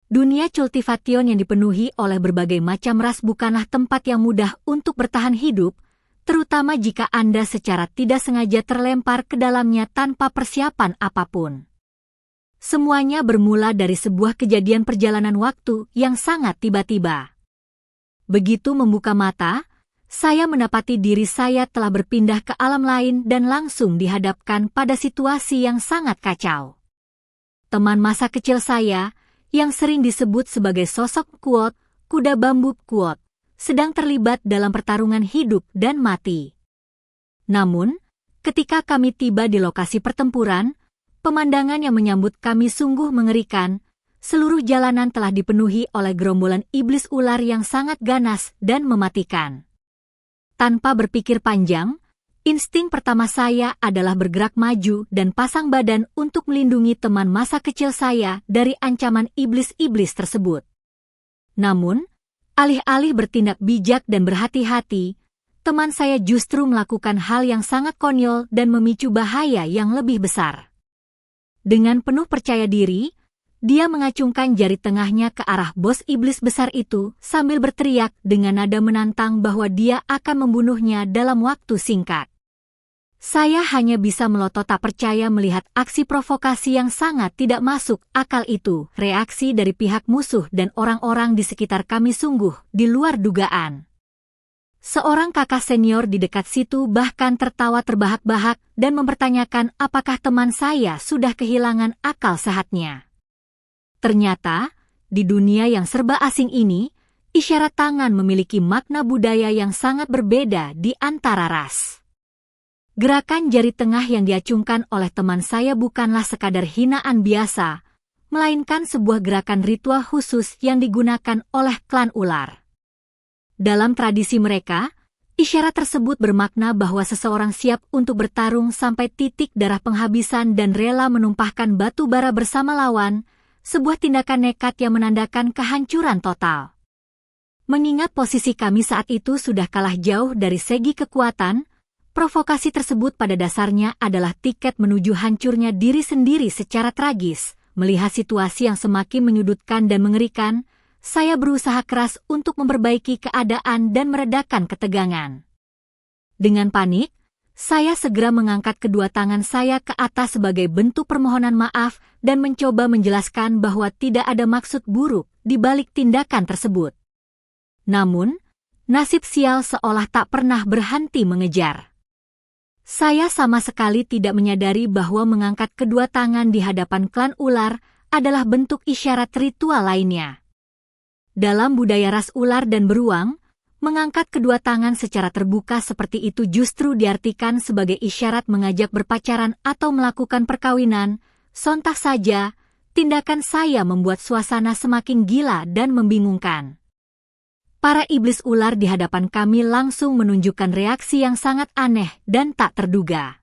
Dunia cultivation yang dipenuhi oleh berbagai macam ras bukanlah tempat yang mudah untuk bertahan hidup, terutama jika Anda secara tidak sengaja terlempar ke dalamnya tanpa persiapan apapun. Semuanya bermula dari sebuah kejadian perjalanan waktu yang sangat tiba-tiba. Begitu membuka mata, saya mendapati diri saya telah berpindah ke alam lain dan langsung dihadapkan pada situasi yang sangat kacau. Teman masa kecil saya, yang sering disebut sebagai sosok Quoth, kuda bambu Quoth, sedang terlibat dalam pertarungan hidup dan mati. Namun, ketika kami tiba di lokasi pertempuran, pemandangan yang menyambut kami sungguh mengerikan. Seluruh jalanan telah dipenuhi oleh gerombolan iblis ular yang sangat ganas dan mematikan. Tanpa berpikir panjang, insting pertama saya adalah bergerak maju dan pasang badan untuk melindungi teman masa kecil saya dari ancaman iblis-iblis tersebut. Namun, alih-alih bertindak bijak dan berhati-hati, teman saya justru melakukan hal yang sangat konyol dan memicu bahaya yang lebih besar. Dengan penuh percaya diri, dia mengacungkan jari tengahnya ke arah bos iblis besar itu sambil berteriak dengan nada menantang bahwa dia akan membunuhnya dalam waktu singkat. Saya hanya bisa melotot tak percaya melihat aksi provokasi yang sangat tidak masuk akal itu. Reaksi dari pihak musuh dan orang-orang di sekitar kami sungguh di luar dugaan. Seorang kakak senior di dekat situ bahkan tertawa terbahak-bahak dan mempertanyakan apakah teman saya sudah kehilangan akal sehatnya. Ternyata, di dunia yang serba asing ini, isyarat tangan memiliki makna budaya yang sangat berbeda di antara ras. Gerakan jari tengah yang diacungkan oleh teman saya bukanlah sekadar hinaan biasa, melainkan sebuah gerakan ritual khusus yang digunakan oleh klan ular. Dalam tradisi mereka, isyarat tersebut bermakna bahwa seseorang siap untuk bertarung sampai titik darah penghabisan dan rela menumpahkan batu bara bersama lawan, sebuah tindakan nekat yang menandakan kehancuran total. Mengingat posisi kami saat itu sudah kalah jauh dari segi kekuatan, provokasi tersebut pada dasarnya adalah tiket menuju hancurnya diri sendiri secara tragis. Melihat situasi yang semakin menyudutkan dan mengerikan, saya berusaha keras untuk memperbaiki keadaan dan meredakan ketegangan. Dengan panik, saya segera mengangkat kedua tangan saya ke atas sebagai bentuk permohonan maaf dan mencoba menjelaskan bahwa tidak ada maksud buruk di balik tindakan tersebut. Namun, nasib sial seolah tak pernah berhenti mengejar. Saya sama sekali tidak menyadari bahwa mengangkat kedua tangan di hadapan klan ular adalah bentuk isyarat ritual lainnya. Dalam budaya ras ular dan beruang, mengangkat kedua tangan secara terbuka seperti itu justru diartikan sebagai isyarat mengajak berpacaran atau melakukan perkawinan. Sontak saja, tindakan saya membuat suasana semakin gila dan membingungkan. Para iblis ular di hadapan kami langsung menunjukkan reaksi yang sangat aneh dan tak terduga.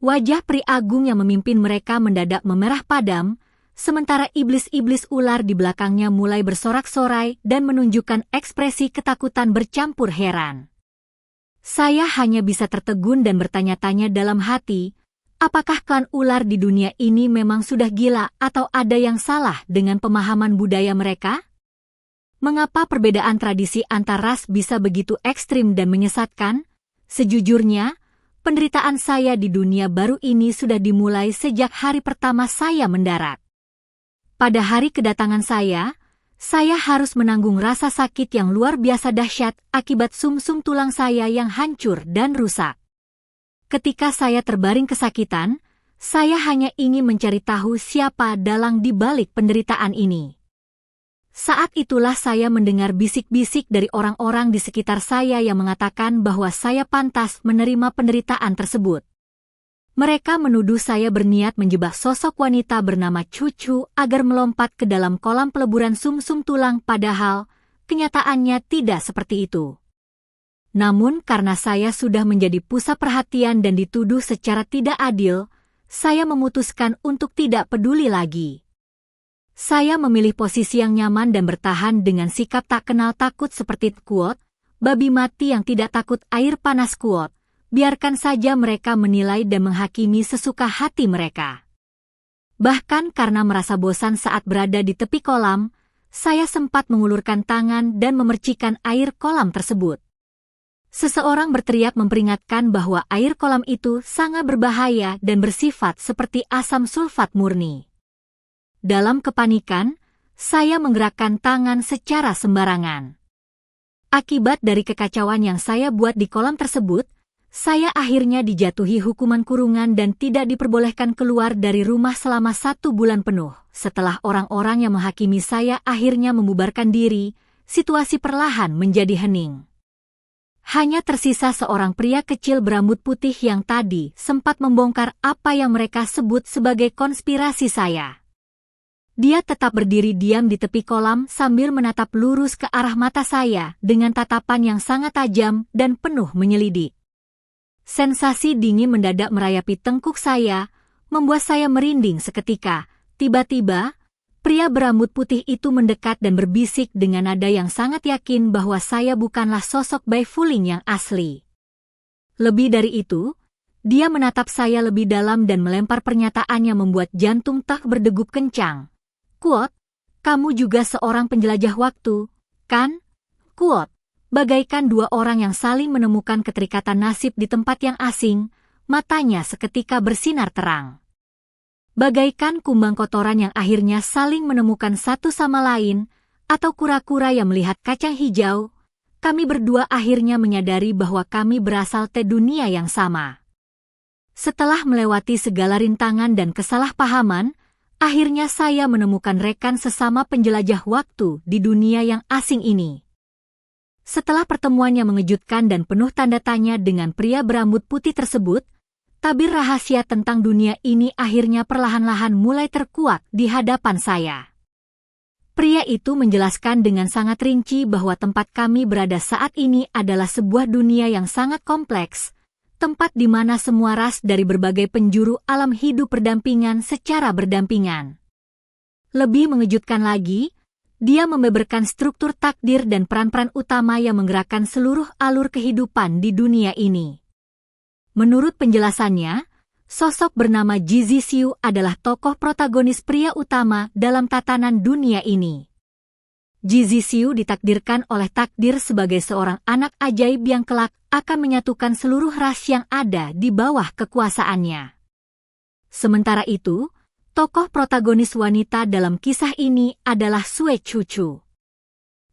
Wajah Pri Agung yang memimpin mereka mendadak memerah padam, sementara iblis-iblis ular di belakangnya mulai bersorak-sorai dan menunjukkan ekspresi ketakutan bercampur heran. Saya hanya bisa tertegun dan bertanya-tanya dalam hati, apakah klan ular di dunia ini memang sudah gila atau ada yang salah dengan pemahaman budaya mereka? Mengapa perbedaan tradisi antar ras bisa begitu ekstrim dan menyesatkan? Sejujurnya, penderitaan saya di dunia baru ini sudah dimulai sejak hari pertama saya mendarat. Pada hari kedatangan saya harus menanggung rasa sakit yang luar biasa dahsyat akibat sumsum tulang saya yang hancur dan rusak. Ketika saya terbaring kesakitan, saya hanya ingin mencari tahu siapa dalang di balik penderitaan ini. Saat itulah saya mendengar bisik-bisik dari orang-orang di sekitar saya yang mengatakan bahwa saya pantas menerima penderitaan tersebut. Mereka menuduh saya berniat menjebak sosok wanita bernama Cucu agar melompat ke dalam kolam peleburan sumsum tulang, padahal kenyataannya tidak seperti itu. Namun karena saya sudah menjadi pusat perhatian dan dituduh secara tidak adil, saya memutuskan untuk tidak peduli lagi. Saya memilih posisi yang nyaman dan bertahan dengan sikap tak kenal takut seperti Quoth, babi mati yang tidak takut air panas Quoth. Biarkan saja mereka menilai dan menghakimi sesuka hati mereka. Bahkan karena merasa bosan saat berada di tepi kolam, saya sempat mengulurkan tangan dan memercikan air kolam tersebut. Seseorang berteriak memperingatkan bahwa air kolam itu sangat berbahaya dan bersifat seperti asam sulfat murni. Dalam kepanikan, saya menggerakkan tangan secara sembarangan. Akibat dari kekacauan yang saya buat di kolam tersebut, saya akhirnya dijatuhi hukuman kurungan dan tidak diperbolehkan keluar dari rumah selama 1 bulan penuh. Setelah orang-orang yang menghakimi saya akhirnya membubarkan diri, situasi perlahan menjadi hening. Hanya tersisa seorang pria kecil berambut putih yang tadi sempat membongkar apa yang mereka sebut sebagai konspirasi saya. Dia tetap berdiri diam di tepi kolam sambil menatap lurus ke arah mata saya dengan tatapan yang sangat tajam dan penuh menyelidik. Sensasi dingin mendadak merayapi tengkuk saya, membuat saya merinding seketika. Tiba-tiba, pria berambut putih itu mendekat dan berbisik dengan nada yang sangat yakin bahwa saya bukanlah sosok Bai Fuling yang asli. Lebih dari itu, dia menatap saya lebih dalam dan melempar pernyataan yang membuat jantung Tak berdegup kencang. "Kuot, kamu juga seorang penjelajah waktu, kan?" Kuot, bagaikan 2 orang yang saling menemukan keterikatan nasib di tempat yang asing, matanya seketika bersinar terang. Bagaikan kumbang kotoran yang akhirnya saling menemukan satu sama lain, atau kura-kura yang melihat kacang hijau, kami berdua akhirnya menyadari bahwa kami berasal dari dunia yang sama. Setelah melewati segala rintangan dan kesalahpahaman, akhirnya saya menemukan rekan sesama penjelajah waktu di dunia yang asing ini. Setelah pertemuan yang mengejutkan dan penuh tanda tanya dengan pria berambut putih tersebut, tabir rahasia tentang dunia ini akhirnya perlahan-lahan mulai terkuak di hadapan saya. Pria itu menjelaskan dengan sangat rinci bahwa tempat kami berada saat ini adalah sebuah dunia yang sangat kompleks, tempat di mana semua ras dari berbagai penjuru alam hidup berdampingan secara berdampingan. Lebih mengejutkan lagi, dia membeberkan struktur takdir dan peran-peran utama yang menggerakkan seluruh alur kehidupan di dunia ini. Menurut penjelasannya, sosok bernama Ji Zisiu adalah tokoh protagonis pria utama dalam tatanan dunia ini. Ji Zisiu ditakdirkan oleh takdir sebagai seorang anak ajaib yang kelak akan menyatukan seluruh ras yang ada di bawah kekuasaannya. Sementara itu, tokoh protagonis wanita dalam kisah ini adalah Sue Chuchu.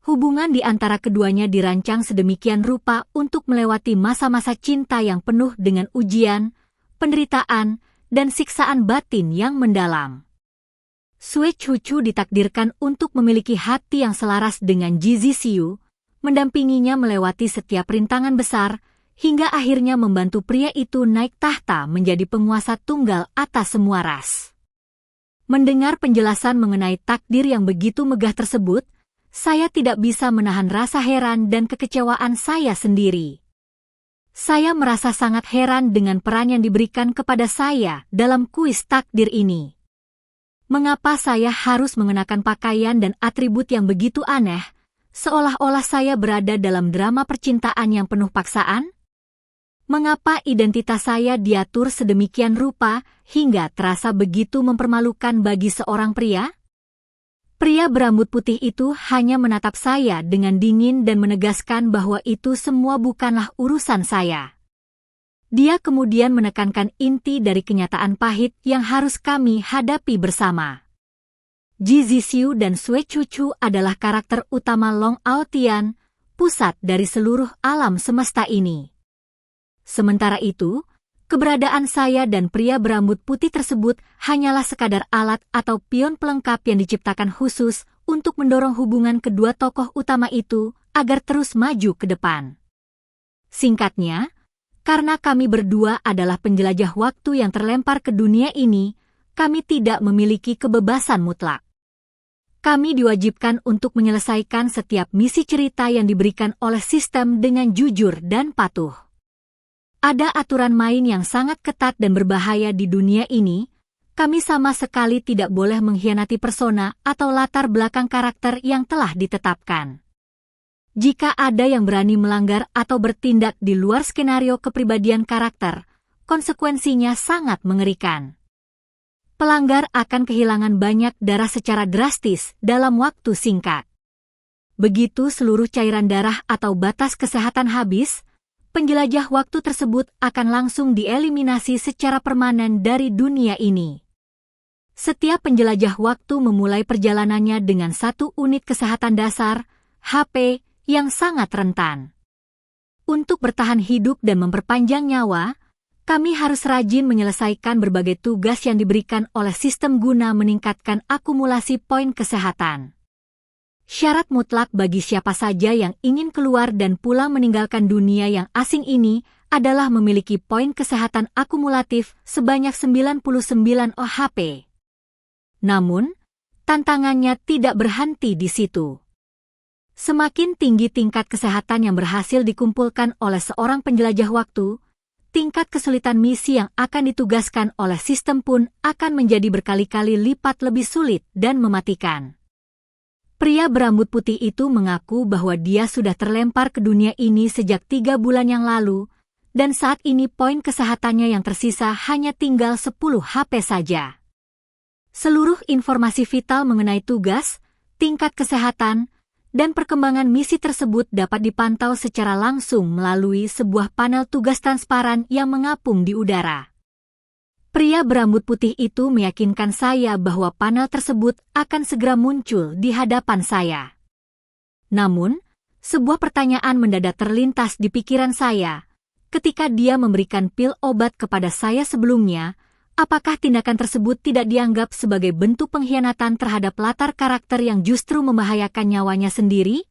Hubungan di antara keduanya dirancang sedemikian rupa untuk melewati masa-masa cinta yang penuh dengan ujian, penderitaan, dan siksaan batin yang mendalam. Sue Chuchu ditakdirkan untuk memiliki hati yang selaras dengan Ji Zisiu, mendampinginya melewati setiap rintangan besar, hingga akhirnya membantu pria itu naik tahta menjadi penguasa tunggal atas semua ras. Mendengar penjelasan mengenai takdir yang begitu megah tersebut, saya tidak bisa menahan rasa heran dan kekecewaan saya sendiri. Saya merasa sangat heran dengan peran yang diberikan kepada saya dalam kuis takdir ini. Mengapa saya harus mengenakan pakaian dan atribut yang begitu aneh, seolah-olah saya berada dalam drama percintaan yang penuh paksaan? Mengapa identitas saya diatur sedemikian rupa hingga terasa begitu mempermalukan bagi seorang pria? Pria berambut putih itu hanya menatap saya dengan dingin dan menegaskan bahwa itu semua bukanlah urusan saya. Dia kemudian menekankan inti dari kenyataan pahit yang harus kami hadapi bersama. Ji Zisiu dan Sue Chuchu adalah karakter utama Long Aotian, pusat dari seluruh alam semesta ini. Sementara itu, keberadaan saya dan pria berambut putih tersebut hanyalah sekadar alat atau pion pelengkap yang diciptakan khusus untuk mendorong hubungan kedua tokoh utama itu agar terus maju ke depan. Singkatnya, karena kami berdua adalah penjelajah waktu yang terlempar ke dunia ini, kami tidak memiliki kebebasan mutlak. Kami diwajibkan untuk menyelesaikan setiap misi cerita yang diberikan oleh sistem dengan jujur dan patuh. Ada aturan main yang sangat ketat dan berbahaya di dunia ini. Kami sama sekali tidak boleh mengkhianati persona atau latar belakang karakter yang telah ditetapkan. Jika ada yang berani melanggar atau bertindak di luar skenario kepribadian karakter, konsekuensinya sangat mengerikan. pelanggar akan kehilangan banyak darah secara drastis dalam waktu singkat. Begitu seluruh cairan darah atau batas kesehatan habis, penjelajah waktu tersebut akan langsung dieliminasi secara permanen dari dunia ini. Setiap penjelajah waktu memulai perjalanannya dengan 1 unit kesehatan dasar, HP, yang sangat rentan. Untuk bertahan hidup dan memperpanjang nyawa, kami harus rajin menyelesaikan berbagai tugas yang diberikan oleh sistem guna meningkatkan akumulasi poin kesehatan. Syarat mutlak bagi siapa saja yang ingin keluar dan pulang meninggalkan dunia yang asing ini adalah memiliki poin kesehatan akumulatif sebanyak 99 OHP. Namun, tantangannya tidak berhenti di situ. Semakin tinggi tingkat kesehatan yang berhasil dikumpulkan oleh seorang penjelajah waktu, tingkat kesulitan misi yang akan ditugaskan oleh sistem pun akan menjadi berkali-kali lipat lebih sulit dan mematikan. Pria berambut putih itu mengaku bahwa dia sudah terlempar ke dunia ini sejak 3 bulan yang lalu, dan saat ini poin kesehatannya yang tersisa hanya tinggal 10 HP saja. Seluruh informasi vital mengenai tugas, tingkat kesehatan, dan perkembangan misi tersebut dapat dipantau secara langsung melalui sebuah panel tugas transparan yang mengapung di udara. Pria berambut putih itu meyakinkan saya bahwa panel tersebut akan segera muncul di hadapan saya. Namun, sebuah pertanyaan mendadak terlintas di pikiran saya. Ketika dia memberikan pil obat kepada saya sebelumnya, apakah tindakan tersebut tidak dianggap sebagai bentuk pengkhianatan terhadap latar karakter yang justru membahayakan nyawanya sendiri?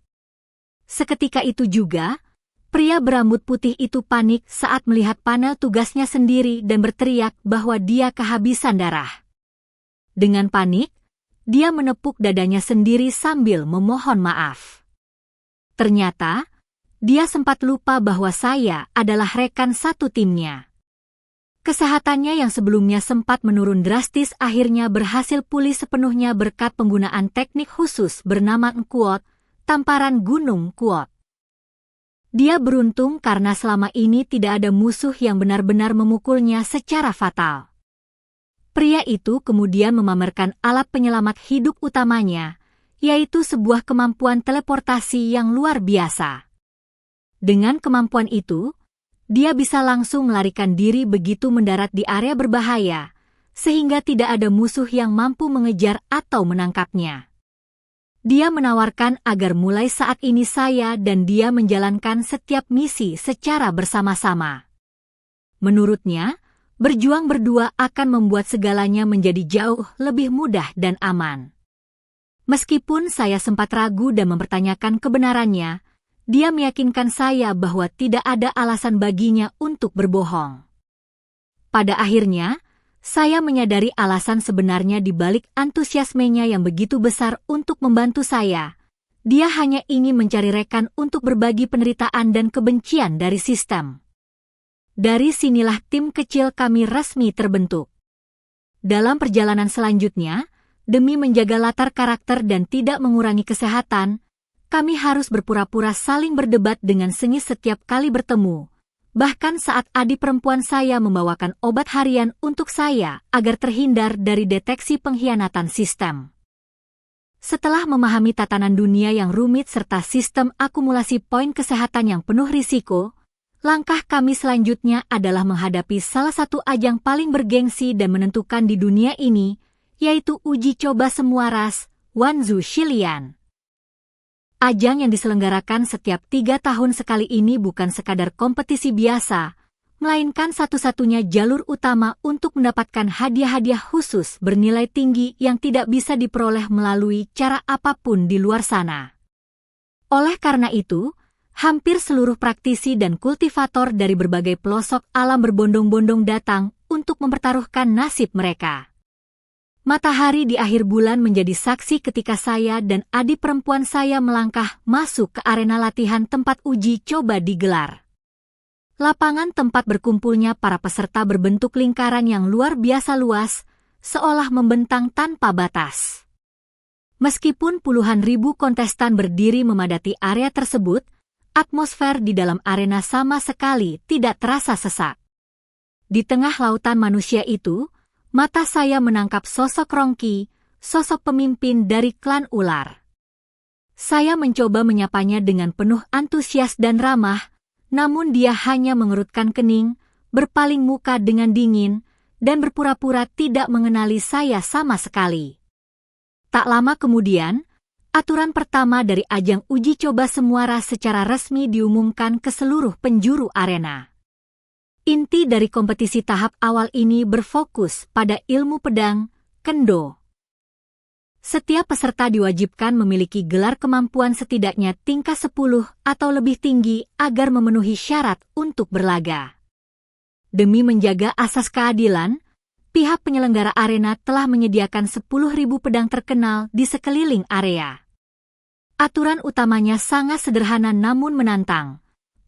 Seketika itu juga, pria berambut putih itu panik saat melihat panel tugasnya sendiri dan berteriak bahwa dia kehabisan darah. Dengan panik, dia menepuk dadanya sendiri sambil memohon maaf. Ternyata, dia sempat lupa bahwa saya adalah rekan satu timnya. Kesehatannya yang sebelumnya sempat menurun drastis akhirnya berhasil pulih sepenuhnya berkat penggunaan teknik khusus bernama Kuot, tamparan gunung Kuot. Dia beruntung karena selama ini tidak ada musuh yang benar-benar memukulnya secara fatal. Pria itu kemudian memamerkan alat penyelamat hidup utamanya, yaitu sebuah kemampuan teleportasi yang luar biasa. Dengan kemampuan itu, dia bisa langsung melarikan diri begitu mendarat di area berbahaya, sehingga tidak ada musuh yang mampu mengejar atau menangkapnya. Dia menawarkan agar mulai saat ini saya dan dia menjalankan setiap misi secara bersama-sama. Menurutnya, berjuang berdua akan membuat segalanya menjadi jauh lebih mudah dan aman. Meskipun saya sempat ragu dan mempertanyakan kebenarannya, dia meyakinkan saya bahwa tidak ada alasan baginya untuk berbohong. Pada akhirnya, saya menyadari alasan sebenarnya di balik antusiasmenya yang begitu besar untuk membantu saya. Dia hanya ingin mencari rekan untuk berbagi penderitaan dan kebencian dari sistem. Dari sinilah tim kecil kami resmi terbentuk. Dalam perjalanan selanjutnya, demi menjaga latar karakter dan tidak mengurangi kesehatan, kami harus berpura-pura saling berdebat dengan sengit setiap kali bertemu. Bahkan saat adik perempuan saya membawakan obat harian untuk saya agar terhindar dari deteksi pengkhianatan sistem. Setelah memahami tatanan dunia yang rumit serta sistem akumulasi poin kesehatan yang penuh risiko, langkah kami selanjutnya adalah menghadapi salah satu ajang paling bergengsi dan menentukan di dunia ini, yaitu uji coba semua ras, Wanzhou Shilian. Ajang yang diselenggarakan setiap 3 tahun sekali ini bukan sekadar kompetisi biasa, melainkan satu-satunya jalur utama untuk mendapatkan hadiah-hadiah khusus bernilai tinggi yang tidak bisa diperoleh melalui cara apapun di luar sana. Oleh karena itu, hampir seluruh praktisi dan kultivator dari berbagai pelosok alam berbondong-bondong datang untuk mempertaruhkan nasib mereka. Matahari di akhir bulan menjadi saksi ketika saya dan adik perempuan saya melangkah masuk ke arena latihan tempat uji coba digelar. Lapangan tempat berkumpulnya para peserta berbentuk lingkaran yang luar biasa luas, seolah membentang tanpa batas. Meskipun puluhan ribu kontestan berdiri memadati area tersebut, atmosfer di dalam arena sama sekali tidak terasa sesak. Di tengah lautan manusia itu, Mata saya menangkap sosok Rongki, sosok pemimpin dari klan ular. Saya mencoba menyapanya dengan penuh antusias dan ramah, namun dia hanya mengerutkan kening, berpaling muka dengan dingin, dan berpura-pura tidak mengenali saya sama sekali. Tak lama kemudian, aturan pertama dari ajang uji coba semuara secara resmi diumumkan ke seluruh penjuru arena. Inti dari kompetisi tahap awal ini berfokus pada ilmu pedang, kendo. Setiap peserta diwajibkan memiliki gelar kemampuan setidaknya tingkat 10 atau lebih tinggi agar memenuhi syarat untuk berlaga. Demi menjaga asas keadilan, pihak penyelenggara arena telah menyediakan 10.000 pedang terkenal di sekeliling area. Aturan utamanya sangat sederhana namun menantang.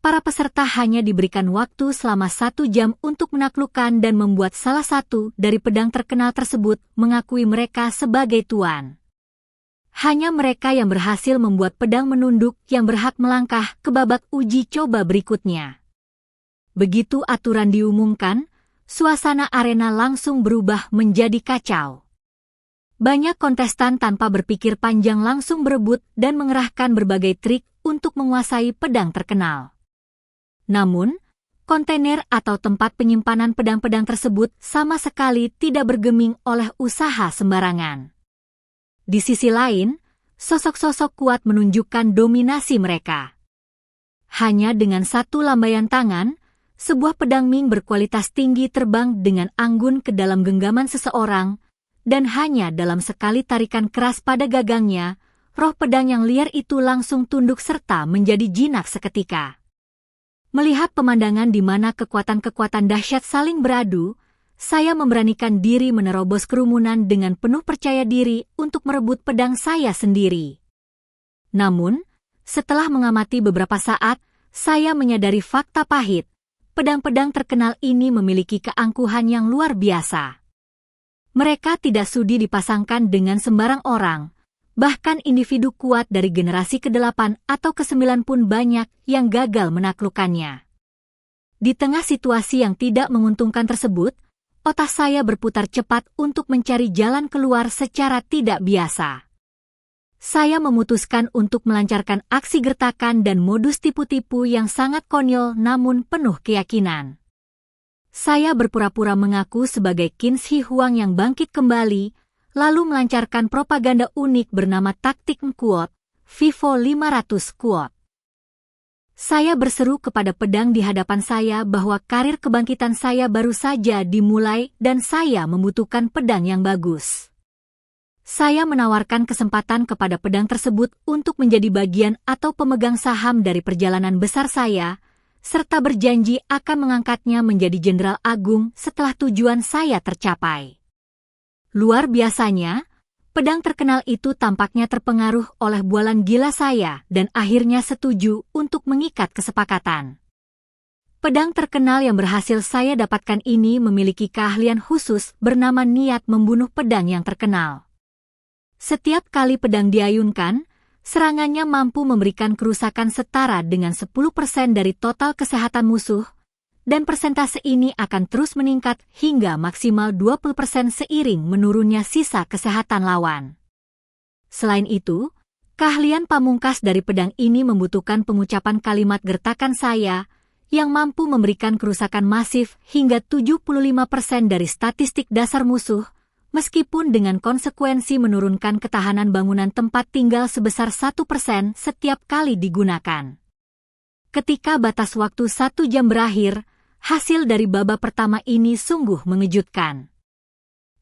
Para peserta hanya diberikan waktu selama 1 jam untuk menaklukkan dan membuat salah satu dari pedang terkenal tersebut mengakui mereka sebagai tuan. Hanya mereka yang berhasil membuat pedang menunduk yang berhak melangkah ke babak uji coba berikutnya. Begitu aturan diumumkan, suasana arena langsung berubah menjadi kacau. Banyak kontestan tanpa berpikir panjang langsung berebut dan mengerahkan berbagai trik untuk menguasai pedang terkenal. Namun, kontainer atau tempat penyimpanan pedang-pedang tersebut sama sekali tidak bergeming oleh usaha sembarangan. Di sisi lain, sosok-sosok kuat menunjukkan dominasi mereka. Hanya dengan satu lambaian tangan, sebuah pedang Ming berkualitas tinggi terbang dengan anggun ke dalam genggaman seseorang, dan hanya dalam sekali tarikan keras pada gagangnya, roh pedang yang liar itu langsung tunduk serta menjadi jinak seketika. Melihat pemandangan di mana kekuatan-kekuatan dahsyat saling beradu, saya memberanikan diri menerobos kerumunan dengan penuh percaya diri untuk merebut pedang saya sendiri. Namun, setelah mengamati beberapa saat, saya menyadari fakta pahit. Pedang-pedang terkenal ini memiliki keangkuhan yang luar biasa. Mereka tidak sudi dipasangkan dengan sembarang orang. Bahkan individu kuat dari generasi ke-8 atau ke-9 pun banyak yang gagal menaklukkannya. Di tengah situasi yang tidak menguntungkan tersebut, otak saya berputar cepat untuk mencari jalan keluar secara tidak biasa. Saya memutuskan untuk melancarkan aksi gertakan dan modus tipu-tipu yang sangat konyol namun penuh keyakinan. Saya berpura-pura mengaku sebagai Qin Shi Huang yang bangkit kembali, lalu melancarkan propaganda unik bernama taktik Quote, Vivo 500 Quote. Saya berseru kepada pedang di hadapan saya bahwa karir kebangkitan saya baru saja dimulai dan saya membutuhkan pedang yang bagus. Saya menawarkan kesempatan kepada pedang tersebut untuk menjadi bagian atau pemegang saham dari perjalanan besar saya, serta berjanji akan mengangkatnya menjadi Jenderal Agung setelah tujuan saya tercapai. Luar biasanya, pedang terkenal itu tampaknya terpengaruh oleh bualan gila saya dan akhirnya setuju untuk mengikat kesepakatan. Pedang terkenal yang berhasil saya dapatkan ini memiliki keahlian khusus bernama niat membunuh pedang yang terkenal. Setiap kali pedang diayunkan, serangannya mampu memberikan kerusakan setara dengan 10% dari total kesehatan musuh, dan persentase ini akan terus meningkat hingga maksimal 20% seiring menurunnya sisa kesehatan lawan. Selain itu, keahlian pamungkas dari pedang ini membutuhkan pengucapan kalimat gertakan saya yang mampu memberikan kerusakan masif hingga 75% dari statistik dasar musuh, meskipun dengan konsekuensi menurunkan ketahanan bangunan tempat tinggal sebesar 1% setiap kali digunakan. Ketika batas waktu 1 jam berakhir, hasil dari babak pertama ini sungguh mengejutkan.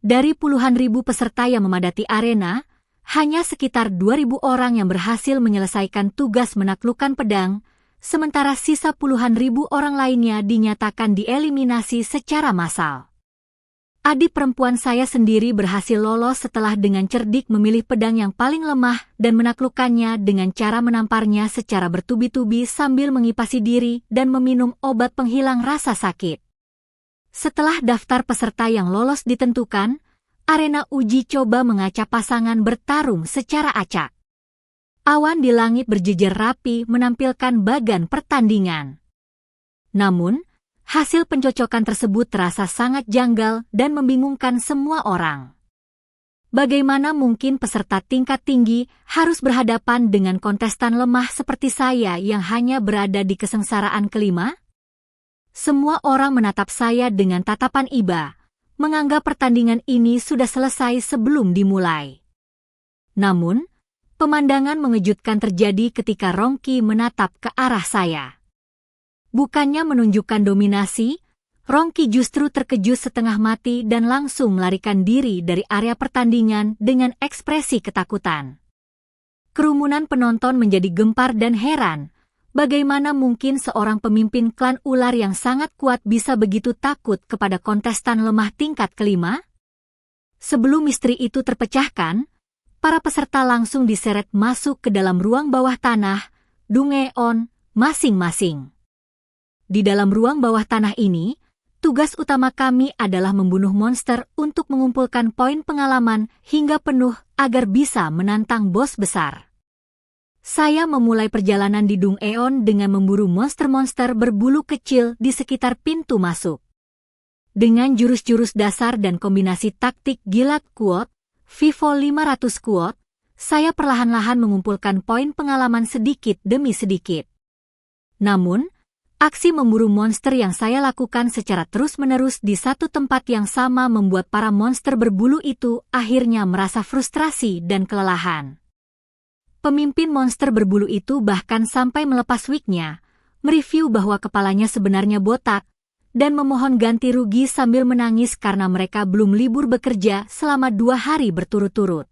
Dari puluhan ribu peserta yang memadati arena, hanya sekitar 2.000 orang yang berhasil menyelesaikan tugas menaklukkan pedang, sementara sisa puluhan ribu orang lainnya dinyatakan dieliminasi secara massal. Adik perempuan saya sendiri berhasil lolos setelah dengan cerdik memilih pedang yang paling lemah dan menaklukkannya dengan cara menamparnya secara bertubi-tubi sambil mengipasi diri dan meminum obat penghilang rasa sakit. Setelah daftar peserta yang lolos ditentukan, arena uji coba mengacak pasangan bertarung secara acak. Awan di langit berjejer rapi menampilkan bagan pertandingan. Namun, Hasil pencocokan tersebut terasa sangat janggal dan membingungkan semua orang. Bagaimana mungkin peserta tingkat tinggi harus berhadapan dengan kontestan lemah seperti saya yang hanya berada di kesengsaraan kelima? Semua orang menatap saya dengan tatapan iba, menganggap pertandingan ini sudah selesai sebelum dimulai. Namun, pemandangan mengejutkan terjadi ketika Rongki menatap ke arah saya. Bukannya menunjukkan dominasi, Rongki justru terkejut setengah mati dan langsung melarikan diri dari area pertandingan dengan ekspresi ketakutan. Kerumunan penonton menjadi gempar dan heran. Bagaimana mungkin seorang pemimpin klan ular yang sangat kuat bisa begitu takut kepada kontestan lemah tingkat kelima? Sebelum misteri itu terpecahkan, para peserta langsung diseret masuk ke dalam ruang bawah tanah, Dungeon, masing-masing. Di dalam ruang bawah tanah ini, tugas utama kami adalah membunuh monster untuk mengumpulkan poin pengalaman hingga penuh agar bisa menantang bos besar. Saya memulai perjalanan di Dungeon dengan memburu monster-monster berbulu kecil di sekitar pintu masuk. Dengan jurus-jurus dasar dan kombinasi taktik Gilat Kuot, Vivo 500 Kuot, saya perlahan-lahan mengumpulkan poin pengalaman sedikit demi sedikit. Namun, aksi memburu monster yang saya lakukan secara terus-menerus di satu tempat yang sama membuat para monster berbulu itu akhirnya merasa frustrasi dan kelelahan. Pemimpin monster berbulu itu bahkan sampai melepas wig-nya, mereview bahwa kepalanya sebenarnya botak, dan memohon ganti rugi sambil menangis karena mereka belum libur bekerja selama 2 hari berturut-turut.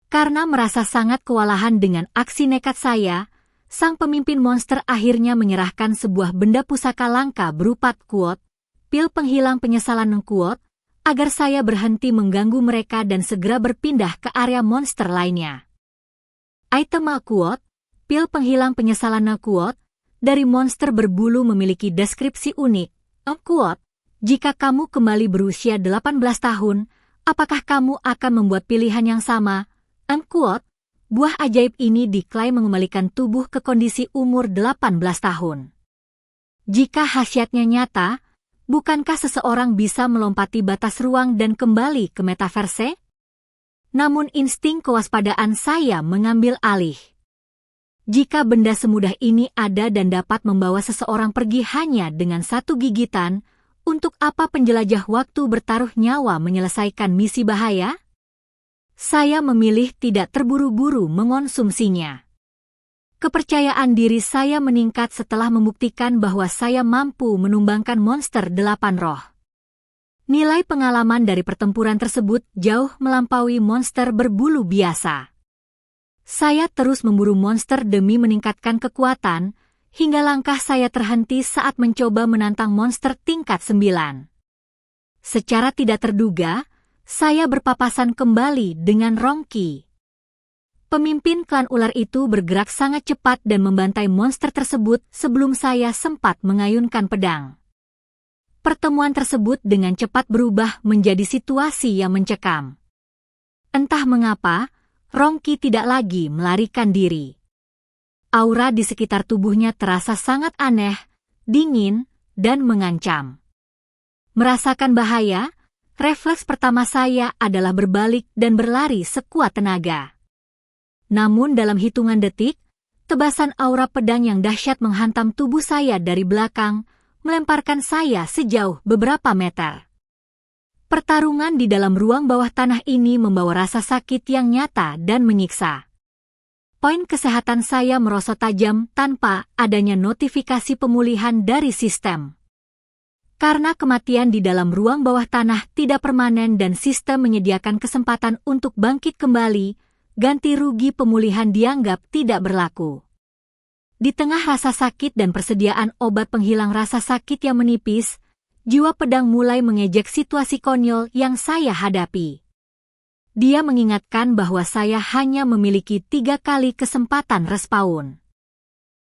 Karena merasa sangat kewalahan dengan aksi nekat saya, sang pemimpin monster akhirnya menyerahkan sebuah benda pusaka langka berupa kuot, pil penghilang penyesalan kuot, agar saya berhenti mengganggu mereka dan segera berpindah ke area monster lainnya. Item kuot, pil penghilang penyesalan kuot, dari monster berbulu memiliki deskripsi unik. Kuot, jika kamu kembali berusia 18 tahun, apakah kamu akan membuat pilihan yang sama? Kuot, buah ajaib ini diklaim mengembalikan tubuh ke kondisi umur 18 tahun. Jika khasiatnya nyata, bukankah seseorang bisa melompati batas ruang dan kembali ke metaverse? Namun insting kewaspadaan saya mengambil alih. Jika benda semudah ini ada dan dapat membawa seseorang pergi hanya dengan satu gigitan, untuk apa penjelajah waktu bertaruh nyawa menyelesaikan misi bahaya? Saya memilih tidak terburu-buru mengonsumsinya. Kepercayaan diri saya meningkat setelah membuktikan bahwa saya mampu menumbangkan monster 8 roh. Nilai pengalaman dari pertempuran tersebut jauh melampaui monster berbulu biasa. Saya terus memburu monster demi meningkatkan kekuatan, hingga langkah saya terhenti saat mencoba menantang monster tingkat 9. Secara tidak terduga, saya berpapasan kembali dengan Rongki. Pemimpin klan ular itu bergerak sangat cepat dan membantai monster tersebut sebelum saya sempat mengayunkan pedang. Pertemuan tersebut dengan cepat berubah menjadi situasi yang mencekam. Entah mengapa, Rongki tidak lagi melarikan diri. Aura di sekitar tubuhnya terasa sangat aneh, dingin, dan mengancam. Merasakan bahaya, refleks pertama saya adalah berbalik dan berlari sekuat tenaga. Namun dalam hitungan detik, tebasan aura pedang yang dahsyat menghantam tubuh saya dari belakang, melemparkan saya sejauh beberapa meter. Pertarungan di dalam ruang bawah tanah ini membawa rasa sakit yang nyata dan menyiksa. Poin kesehatan saya merosot tajam tanpa adanya notifikasi pemulihan dari sistem. Karena kematian di dalam ruang bawah tanah tidak permanen dan sistem menyediakan kesempatan untuk bangkit kembali, ganti rugi pemulihan dianggap tidak berlaku. Di tengah rasa sakit dan persediaan obat penghilang rasa sakit yang menipis, jiwa pedang mulai mengejek situasi konyol yang saya hadapi. Dia mengingatkan bahwa saya hanya memiliki 3 kali kesempatan respawn.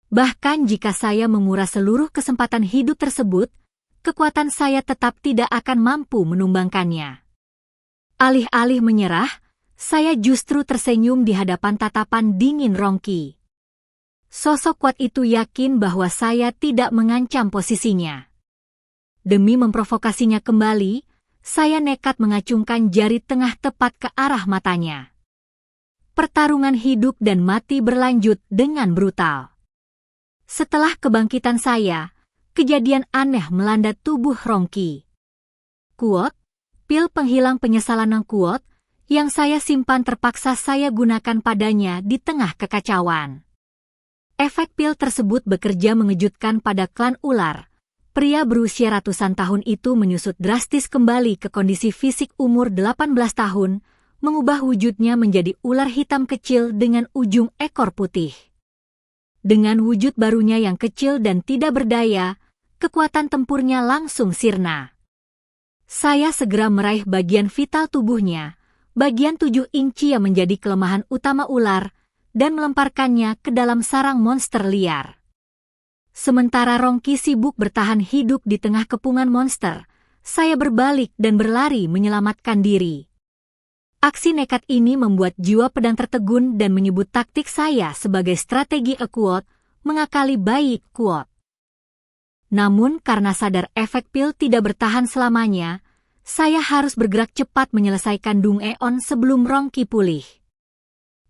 Bahkan jika saya menguras seluruh kesempatan hidup tersebut, kekuatan saya tetap tidak akan mampu menumbangkannya. Alih-alih menyerah, saya justru tersenyum di hadapan tatapan dingin Rongki. Sosok kuat itu yakin bahwa saya tidak mengancam posisinya. Demi memprovokasinya kembali, saya nekat mengacungkan jari tengah tepat ke arah matanya. Pertarungan hidup dan mati berlanjut dengan brutal. Setelah kebangkitan saya, kejadian aneh melanda tubuh Rongki. Kuot, pil penghilang penyesalan kuot, yang saya simpan terpaksa saya gunakan padanya di tengah kekacauan. Efek pil tersebut bekerja mengejutkan pada klan ular. Pria berusia ratusan tahun itu menyusut drastis kembali ke kondisi fisik umur 18 tahun, mengubah wujudnya menjadi ular hitam kecil dengan ujung ekor putih. Dengan wujud barunya yang kecil dan tidak berdaya, kekuatan tempurnya langsung sirna. Saya segera meraih bagian vital tubuhnya, bagian 7 inci yang menjadi kelemahan utama ular, dan melemparkannya ke dalam sarang monster liar. Sementara Rongki sibuk bertahan hidup di tengah kepungan monster, saya berbalik dan berlari menyelamatkan diri. Aksi nekat ini membuat jiwa pedang tertegun dan menyebut taktik saya sebagai strategi Kuot, mengakali bayi Kuot. Namun karena sadar efek pil tidak bertahan selamanya, saya harus bergerak cepat menyelesaikan Dung Eon sebelum Rongki pulih.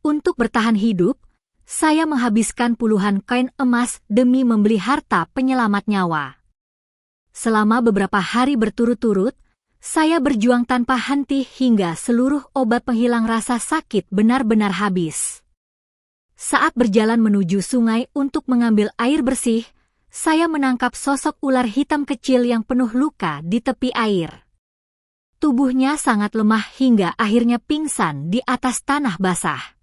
Untuk bertahan hidup, saya menghabiskan puluhan koin emas demi membeli harta penyelamat nyawa. Selama beberapa hari berturut-turut, saya berjuang tanpa henti hingga seluruh obat penghilang rasa sakit benar-benar habis. Saat berjalan menuju sungai untuk mengambil air bersih, saya menangkap sosok ular hitam kecil yang penuh luka di tepi air. Tubuhnya sangat lemah hingga akhirnya pingsan di atas tanah basah.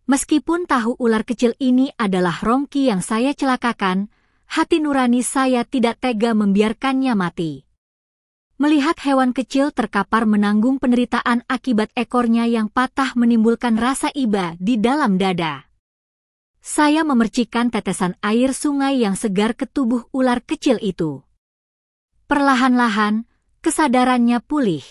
Meskipun tahu ular kecil ini adalah Rongki yang saya celakakan, hati nurani saya tidak tega membiarkannya mati. Melihat hewan kecil terkapar menanggung penderitaan akibat ekornya yang patah menimbulkan rasa iba di dalam dada. Saya memercikkan tetesan air sungai yang segar ke tubuh ular kecil itu. Perlahan-lahan, kesadarannya pulih.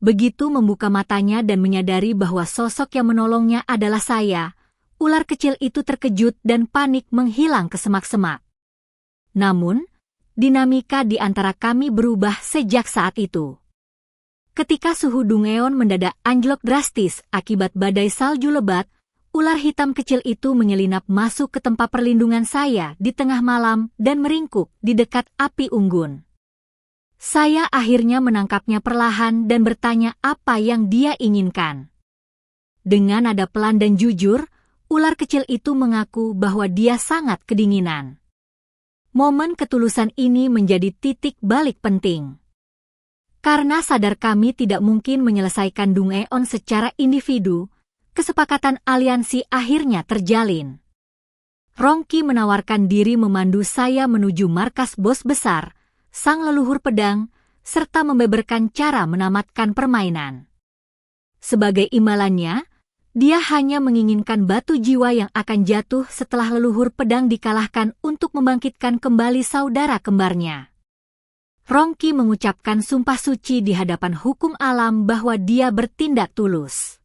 Begitu membuka matanya dan menyadari bahwa sosok yang menolongnya adalah saya, ular kecil itu terkejut dan panik menghilang ke semak-semak. Namun, dinamika di antara kami berubah sejak saat itu. Ketika suhu Dung Eon mendadak anjlok drastis akibat badai salju lebat, ular hitam kecil itu menyelinap masuk ke tempat perlindungan saya di tengah malam dan meringkuk di dekat api unggun. Saya akhirnya menangkapnya perlahan dan bertanya apa yang dia inginkan. Dengan nada pelan dan jujur, ular kecil itu mengaku bahwa dia sangat kedinginan. Momen ketulusan ini menjadi titik balik penting. Karena sadar kami tidak mungkin menyelesaikan Dung Eon secara individu, kesepakatan aliansi akhirnya terjalin. Rongki menawarkan diri memandu saya menuju markas bos besar, sang leluhur pedang, serta membeberkan cara menamatkan permainan. Sebagai imbalannya, dia hanya menginginkan batu jiwa yang akan jatuh setelah leluhur pedang dikalahkan untuk membangkitkan kembali saudara kembarnya. Rongki mengucapkan sumpah suci di hadapan hukum alam bahwa dia bertindak tulus.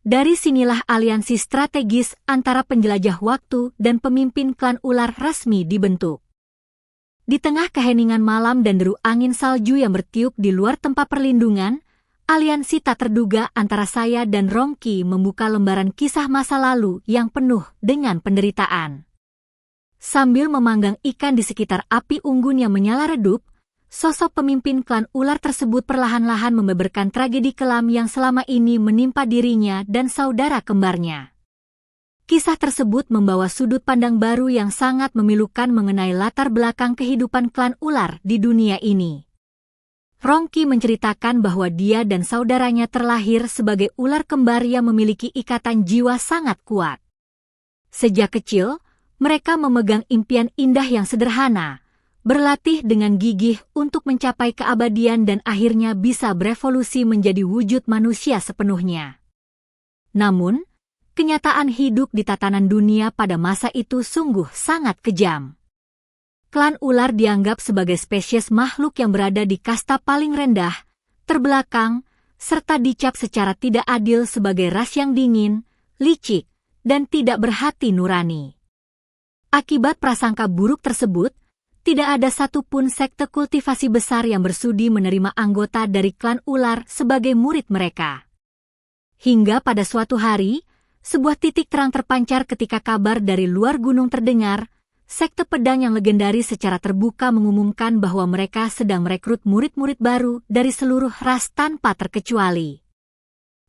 Dari sinilah aliansi strategis antara penjelajah waktu dan pemimpin klan ular resmi dibentuk. Di tengah keheningan malam dan deru angin salju yang bertiup di luar tempat perlindungan, aliansi tak terduga antara saya dan Rongki membuka lembaran kisah masa lalu yang penuh dengan penderitaan. Sambil memanggang ikan di sekitar api unggun yang menyala redup, sosok pemimpin klan ular tersebut perlahan-lahan membeberkan tragedi kelam yang selama ini menimpa dirinya dan saudara kembarnya. Kisah tersebut membawa sudut pandang baru yang sangat memilukan mengenai latar belakang kehidupan klan ular di dunia ini. Rongki menceritakan bahwa dia dan saudaranya terlahir sebagai ular kembar yang memiliki ikatan jiwa sangat kuat. Sejak kecil, mereka memegang impian indah yang sederhana, berlatih dengan gigih untuk mencapai keabadian dan akhirnya bisa berevolusi menjadi wujud manusia sepenuhnya. Namun, kenyataan hidup di tatanan dunia pada masa itu sungguh sangat kejam. Klan ular dianggap sebagai spesies makhluk yang berada di kasta paling rendah, terbelakang, serta dicap secara tidak adil sebagai ras yang dingin, licik, dan tidak berhati nurani. Akibat prasangka buruk tersebut, tidak ada satupun sekte kultivasi besar yang bersudi menerima anggota dari klan ular sebagai murid mereka. Hingga pada suatu hari, sebuah titik terang terpancar ketika kabar dari luar gunung terdengar. Sekte pedang yang legendaris secara terbuka mengumumkan bahwa mereka sedang merekrut murid-murid baru dari seluruh ras tanpa terkecuali.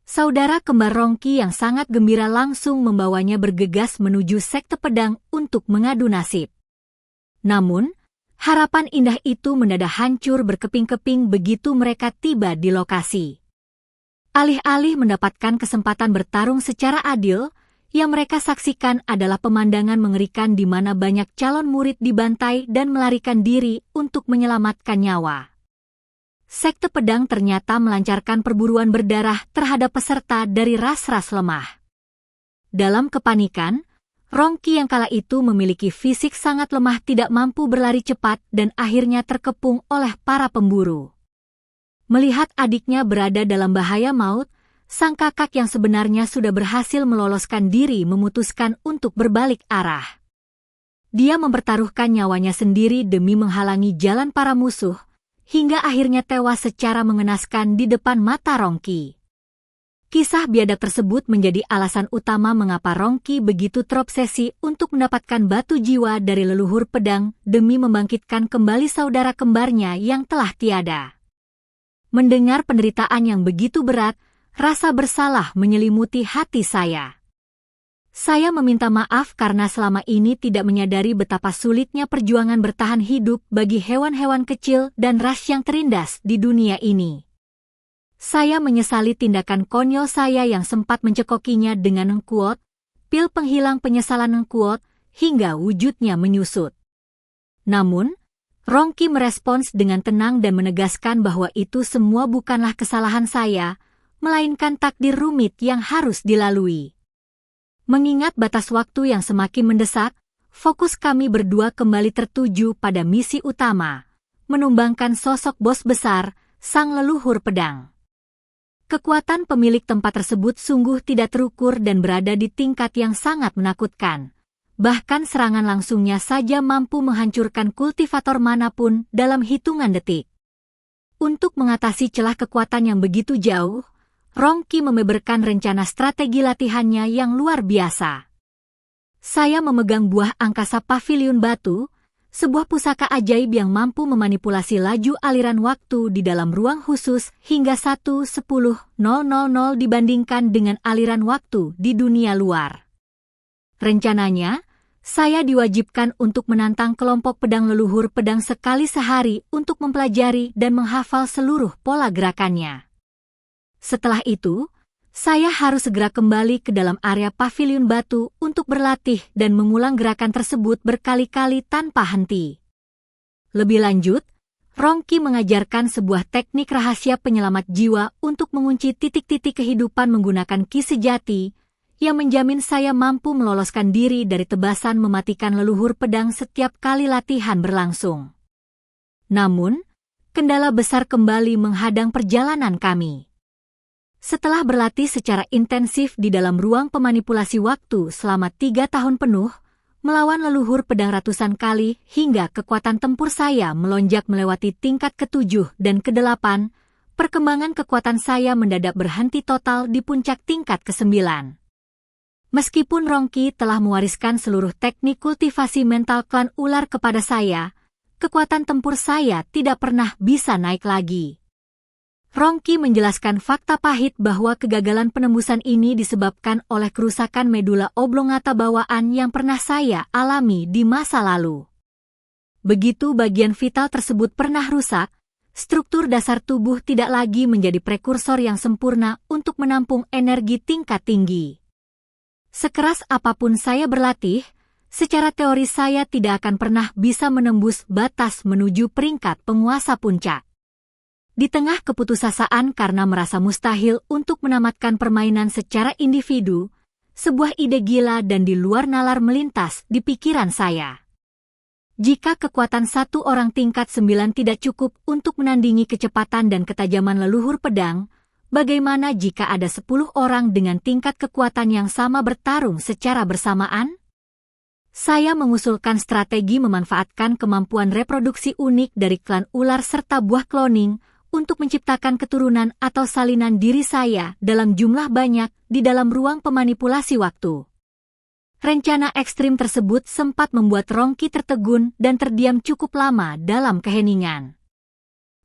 Saudara kembar Rongki yang sangat gembira langsung membawanya bergegas menuju sekte pedang untuk mengadu nasib. Namun, harapan indah itu mendadak hancur berkeping-keping begitu mereka tiba di lokasi. Alih-alih mendapatkan kesempatan bertarung secara adil, yang mereka saksikan adalah pemandangan mengerikan di mana banyak calon murid dibantai dan melarikan diri untuk menyelamatkan nyawa. Sekte pedang ternyata melancarkan perburuan berdarah terhadap peserta dari ras-ras lemah. Dalam kepanikan, Rongki yang kala itu memiliki fisik sangat lemah tidak mampu berlari cepat dan akhirnya terkepung oleh para pemburu. Melihat adiknya berada dalam bahaya maut, sang kakak yang sebenarnya sudah berhasil meloloskan diri memutuskan untuk berbalik arah. Dia mempertaruhkan nyawanya sendiri demi menghalangi jalan para musuh, hingga akhirnya tewas secara mengenaskan di depan mata Rongki. Kisah biadab tersebut menjadi alasan utama mengapa Rongki begitu terobsesi untuk mendapatkan batu jiwa dari leluhur pedang demi membangkitkan kembali saudara kembarnya yang telah tiada. Mendengar penderitaan yang begitu berat, rasa bersalah menyelimuti hati saya. Saya meminta maaf karena selama ini tidak menyadari betapa sulitnya perjuangan bertahan hidup bagi hewan-hewan kecil dan ras yang terindas di dunia ini. Saya menyesali tindakan konyol saya yang sempat mencekokinya dengan engkuot, pil penghilang penyesalan engkuot, hingga wujudnya menyusut. Namun, Rongki merespons dengan tenang dan menegaskan bahwa itu semua bukanlah kesalahan saya, melainkan takdir rumit yang harus dilalui. Mengingat batas waktu yang semakin mendesak, fokus kami berdua kembali tertuju pada misi utama, menumbangkan sosok bos besar, sang leluhur pedang. Kekuatan pemilik tempat tersebut sungguh tidak terukur dan berada di tingkat yang sangat menakutkan. Bahkan serangan langsungnya saja mampu menghancurkan kultivator manapun dalam hitungan detik. Untuk mengatasi celah kekuatan yang begitu jauh, Rongki membeberkan rencana strategi latihannya yang luar biasa. Saya memegang buah angkasa pavilion batu, sebuah pusaka ajaib yang mampu memanipulasi laju aliran waktu di dalam ruang khusus hingga 1:10.000 dibandingkan dengan aliran waktu di dunia luar. Rencananya, saya diwajibkan untuk menantang kelompok pedang leluhur pedang sekali sehari untuk mempelajari dan menghafal seluruh pola gerakannya. Setelah itu, saya harus segera kembali ke dalam area pavilion batu untuk berlatih dan mengulang gerakan tersebut berkali-kali tanpa henti. Lebih lanjut, Rongki mengajarkan sebuah teknik rahasia penyelamat jiwa untuk mengunci titik-titik kehidupan menggunakan ki sejati, yang menjamin saya mampu meloloskan diri dari tebasan mematikan leluhur pedang setiap kali latihan berlangsung. Namun, kendala besar kembali menghadang perjalanan kami. Setelah berlatih secara intensif di dalam ruang pemanipulasi waktu selama 3 tahun penuh, melawan leluhur pedang ratusan kali hingga kekuatan tempur saya melonjak melewati tingkat ke-7 dan ke-8, perkembangan kekuatan saya mendadak berhenti total di puncak tingkat ke-9. Meskipun Rongki telah mewariskan seluruh teknik kultivasi mental klan ular kepada saya, kekuatan tempur saya tidak pernah bisa naik lagi. Rongki menjelaskan fakta pahit bahwa kegagalan penembusan ini disebabkan oleh kerusakan medula oblongata bawaan yang pernah saya alami di masa lalu. Begitu bagian vital tersebut pernah rusak, struktur dasar tubuh tidak lagi menjadi prekursor yang sempurna untuk menampung energi tingkat tinggi. Sekeras apapun saya berlatih, secara teori saya tidak akan pernah bisa menembus batas menuju peringkat penguasa puncak. Di tengah keputusasaan karena merasa mustahil untuk menamatkan permainan secara individu, sebuah ide gila dan di luar nalar melintas di pikiran saya. Jika kekuatan satu orang tingkat 9 tidak cukup untuk menandingi kecepatan dan ketajaman leluhur pedang, bagaimana jika ada 10 orang dengan tingkat kekuatan yang sama bertarung secara bersamaan? Saya mengusulkan strategi memanfaatkan kemampuan reproduksi unik dari klan ular serta buah cloning untuk menciptakan keturunan atau salinan diri saya dalam jumlah banyak di dalam ruang pemanipulasi waktu. Rencana ekstrim tersebut sempat membuat Rongki tertegun dan terdiam cukup lama dalam keheningan.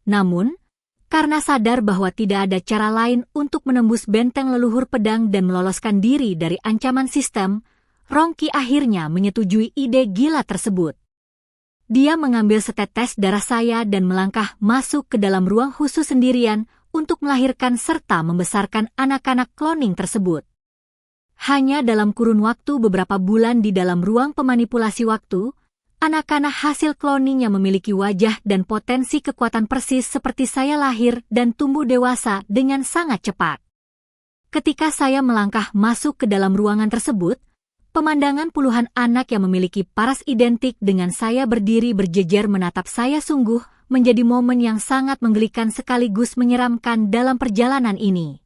Namun, karena sadar bahwa tidak ada cara lain untuk menembus benteng leluhur pedang dan meloloskan diri dari ancaman sistem, Rongki akhirnya menyetujui ide gila tersebut. Dia mengambil setetes darah saya dan melangkah masuk ke dalam ruang khusus sendirian untuk melahirkan serta membesarkan anak-anak cloning tersebut. Hanya dalam kurun waktu beberapa bulan di dalam ruang pemanipulasi waktu, anak-anak hasil cloning yang memiliki wajah dan potensi kekuatan persis seperti saya lahir dan tumbuh dewasa dengan sangat cepat. Ketika saya melangkah masuk ke dalam ruangan tersebut, pemandangan puluhan anak yang memiliki paras identik dengan saya berdiri berjejer menatap saya sungguh menjadi momen yang sangat menggelikan sekaligus menyeramkan dalam perjalanan ini.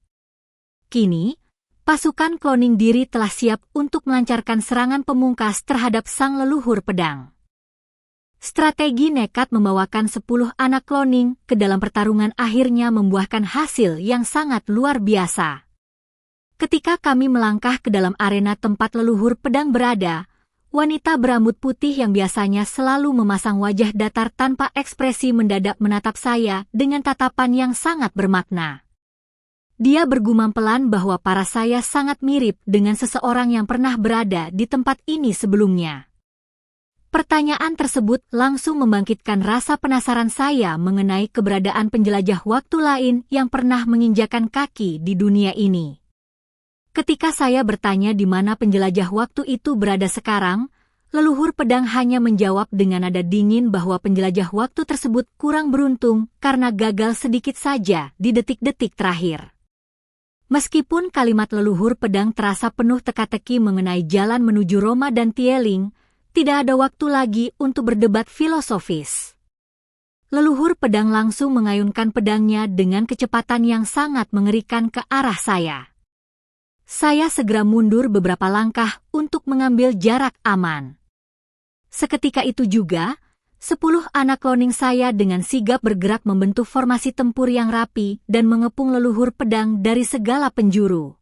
Kini, pasukan cloning diri telah siap untuk melancarkan serangan pemungkas terhadap sang leluhur pedang. Strategi nekat membawakan 10 anak cloning ke dalam pertarungan akhirnya membuahkan hasil yang sangat luar biasa. Ketika kami melangkah ke dalam arena tempat leluhur pedang berada, wanita berambut putih yang biasanya selalu memasang wajah datar tanpa ekspresi mendadak menatap saya dengan tatapan yang sangat bermakna. Dia bergumam pelan bahwa paras saya sangat mirip dengan seseorang yang pernah berada di tempat ini sebelumnya. Pertanyaan tersebut langsung membangkitkan rasa penasaran saya mengenai keberadaan penjelajah waktu lain yang pernah menginjakan kaki di dunia ini. Ketika saya bertanya di mana penjelajah waktu itu berada sekarang, leluhur pedang hanya menjawab dengan nada dingin bahwa penjelajah waktu tersebut kurang beruntung karena gagal sedikit saja di detik-detik terakhir. Meskipun kalimat leluhur pedang terasa penuh teka-teki mengenai jalan menuju Roma dan Tieling, tidak ada waktu lagi untuk berdebat filosofis. Leluhur pedang langsung mengayunkan pedangnya dengan kecepatan yang sangat mengerikan ke arah saya. Saya segera mundur beberapa langkah untuk mengambil jarak aman. Seketika itu juga, 10 anak cloning saya dengan sigap bergerak membentuk formasi tempur yang rapi dan mengepung leluhur pedang dari segala penjuru.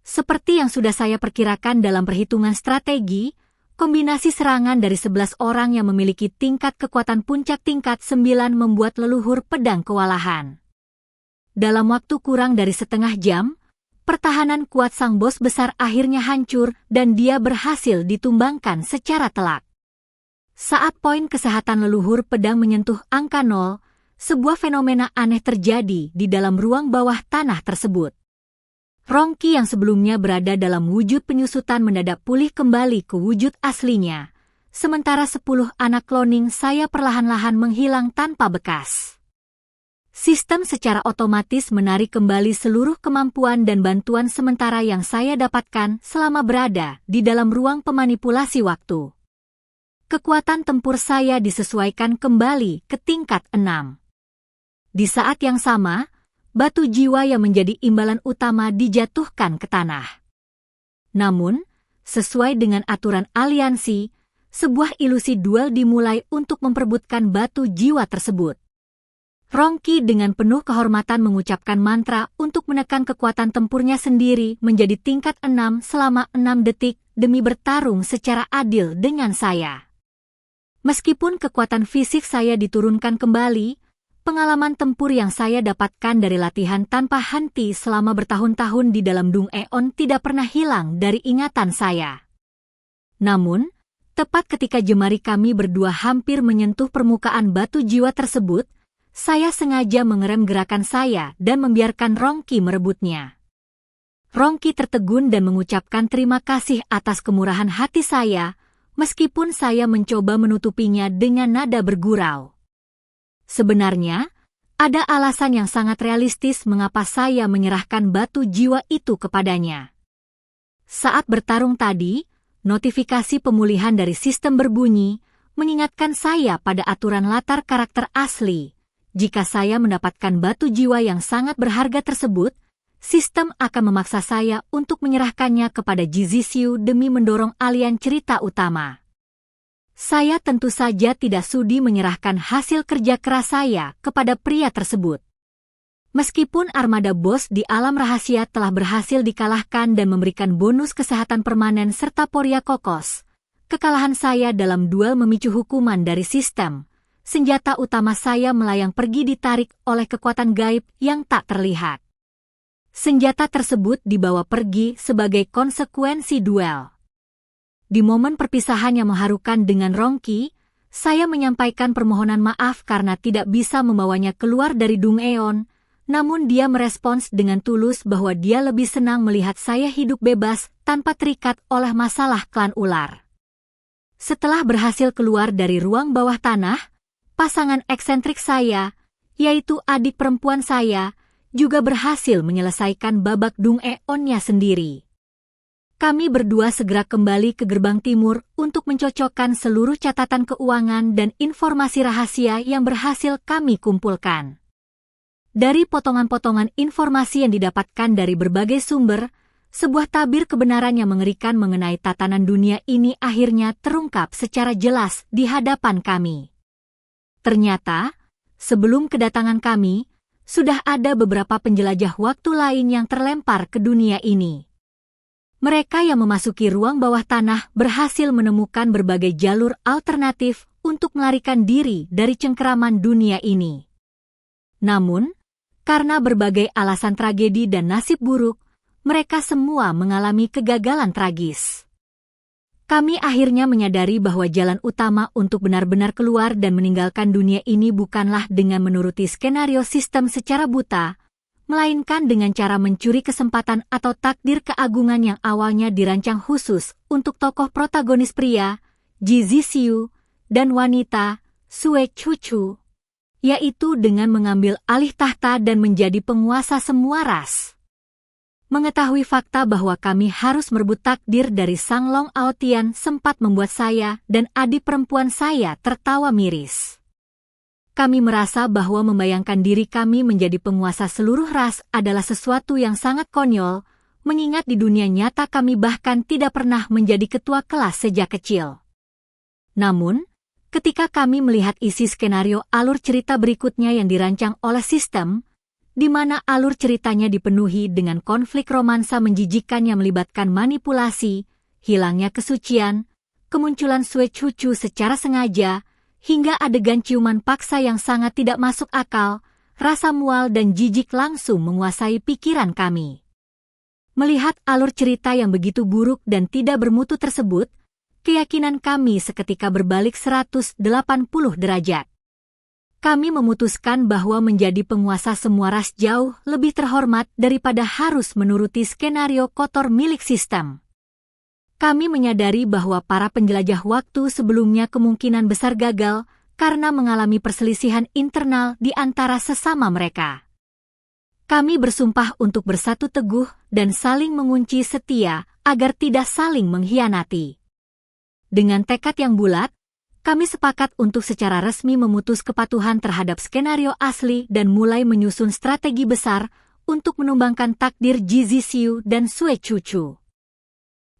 Seperti yang sudah saya perkirakan dalam perhitungan strategi, kombinasi serangan dari 11 orang yang memiliki tingkat kekuatan puncak tingkat 9 membuat leluhur pedang kewalahan. Dalam waktu kurang dari setengah jam, pertahanan kuat sang bos besar akhirnya hancur dan dia berhasil ditumbangkan secara telak. Saat poin kesehatan leluhur pedang menyentuh angka 0, sebuah fenomena aneh terjadi di dalam ruang bawah tanah tersebut. Rongki yang sebelumnya berada dalam wujud penyusutan mendadak pulih kembali ke wujud aslinya, sementara 10 anak cloning saya perlahan-lahan menghilang tanpa bekas. Sistem secara otomatis menarik kembali seluruh kemampuan dan bantuan sementara yang saya dapatkan selama berada di dalam ruang pemanipulasi waktu. Kekuatan tempur saya disesuaikan kembali ke tingkat 6. Di saat yang sama, batu jiwa yang menjadi imbalan utama dijatuhkan ke tanah. Namun, sesuai dengan aturan aliansi, sebuah ilusi duel dimulai untuk memperebutkan batu jiwa tersebut. Rongki dengan penuh kehormatan mengucapkan mantra untuk menekan kekuatan tempurnya sendiri menjadi tingkat 6 selama 6 detik demi bertarung secara adil dengan saya. Meskipun kekuatan fisik saya diturunkan kembali, pengalaman tempur yang saya dapatkan dari latihan tanpa henti selama bertahun-tahun di dalam Dung Eon tidak pernah hilang dari ingatan saya. Namun, tepat ketika jemari kami berdua hampir menyentuh permukaan batu jiwa tersebut, saya sengaja mengerem gerakan saya dan membiarkan Rongki merebutnya. Rongki tertegun dan mengucapkan terima kasih atas kemurahan hati saya, meskipun saya mencoba menutupinya dengan nada bergurau. Sebenarnya, ada alasan yang sangat realistis mengapa saya menyerahkan batu jiwa itu kepadanya. Saat bertarung tadi, notifikasi pemulihan dari sistem berbunyi, mengingatkan saya pada aturan latar karakter asli. Jika saya mendapatkan batu jiwa yang sangat berharga tersebut, sistem akan memaksa saya untuk menyerahkannya kepada Jizisiu demi mendorong alian cerita utama. Saya tentu saja tidak sudi menyerahkan hasil kerja keras saya kepada pria tersebut. Meskipun armada bos di alam rahasia telah berhasil dikalahkan dan memberikan bonus kesehatan permanen serta poria kokos, kekalahan saya dalam duel memicu hukuman dari sistem. Senjata utama saya melayang pergi ditarik oleh kekuatan gaib yang tak terlihat. Senjata tersebut dibawa pergi sebagai konsekuensi duel. Di momen perpisahan yang mengharukan dengan Rongqi, saya menyampaikan permohonan maaf karena tidak bisa membawanya keluar dari Dung Eon, namun dia merespons dengan tulus bahwa dia lebih senang melihat saya hidup bebas tanpa terikat oleh masalah klan ular. Setelah berhasil keluar dari ruang bawah tanah, pasangan eksentrik saya, yaitu adik perempuan saya, juga berhasil menyelesaikan babak Dung Eon-nya sendiri. Kami berdua segera kembali ke gerbang timur untuk mencocokkan seluruh catatan keuangan dan informasi rahasia yang berhasil kami kumpulkan. Dari potongan-potongan informasi yang didapatkan dari berbagai sumber, sebuah tabir kebenaran yang mengerikan mengenai tatanan dunia ini akhirnya terungkap secara jelas di hadapan kami. Ternyata, sebelum kedatangan kami, sudah ada beberapa penjelajah waktu lain yang terlempar ke dunia ini. Mereka yang memasuki ruang bawah tanah berhasil menemukan berbagai jalur alternatif untuk melarikan diri dari cengkeraman dunia ini. Namun, karena berbagai alasan tragedi dan nasib buruk, mereka semua mengalami kegagalan tragis. Kami akhirnya menyadari bahwa jalan utama untuk benar-benar keluar dan meninggalkan dunia ini bukanlah dengan menuruti skenario sistem secara buta, melainkan dengan cara mencuri kesempatan atau takdir keagungan yang awalnya dirancang khusus untuk tokoh protagonis pria, Jizisiu, dan wanita, Sue Chuchu, yaitu dengan mengambil alih tahta dan menjadi penguasa semua ras. Mengetahui fakta bahwa kami harus merebut takdir dari Sang Long Aotian sempat membuat saya dan adik perempuan saya tertawa miris. Kami merasa bahwa membayangkan diri kami menjadi penguasa seluruh ras adalah sesuatu yang sangat konyol, mengingat di dunia nyata kami bahkan tidak pernah menjadi ketua kelas sejak kecil. Namun, ketika kami melihat isi skenario alur cerita berikutnya yang dirancang oleh sistem, di mana alur ceritanya dipenuhi dengan konflik romansa menjijikkan yang melibatkan manipulasi, hilangnya kesucian, kemunculan Sue Chuchu secara sengaja, hingga adegan ciuman paksa yang sangat tidak masuk akal, rasa mual dan jijik langsung menguasai pikiran kami. Melihat alur cerita yang begitu buruk dan tidak bermutu tersebut, keyakinan kami seketika berbalik 180 derajat. Kami memutuskan bahwa menjadi penguasa semua ras jauh lebih terhormat daripada harus menuruti skenario kotor milik sistem. Kami menyadari bahwa para penjelajah waktu sebelumnya kemungkinan besar gagal karena mengalami perselisihan internal di antara sesama mereka. Kami bersumpah untuk bersatu teguh dan saling mengunci setia agar tidak saling mengkhianati. Dengan tekad yang bulat, kami sepakat untuk secara resmi memutus kepatuhan terhadap skenario asli dan mulai menyusun strategi besar untuk menumbangkan takdir Jizisiu dan Sue Chuchu.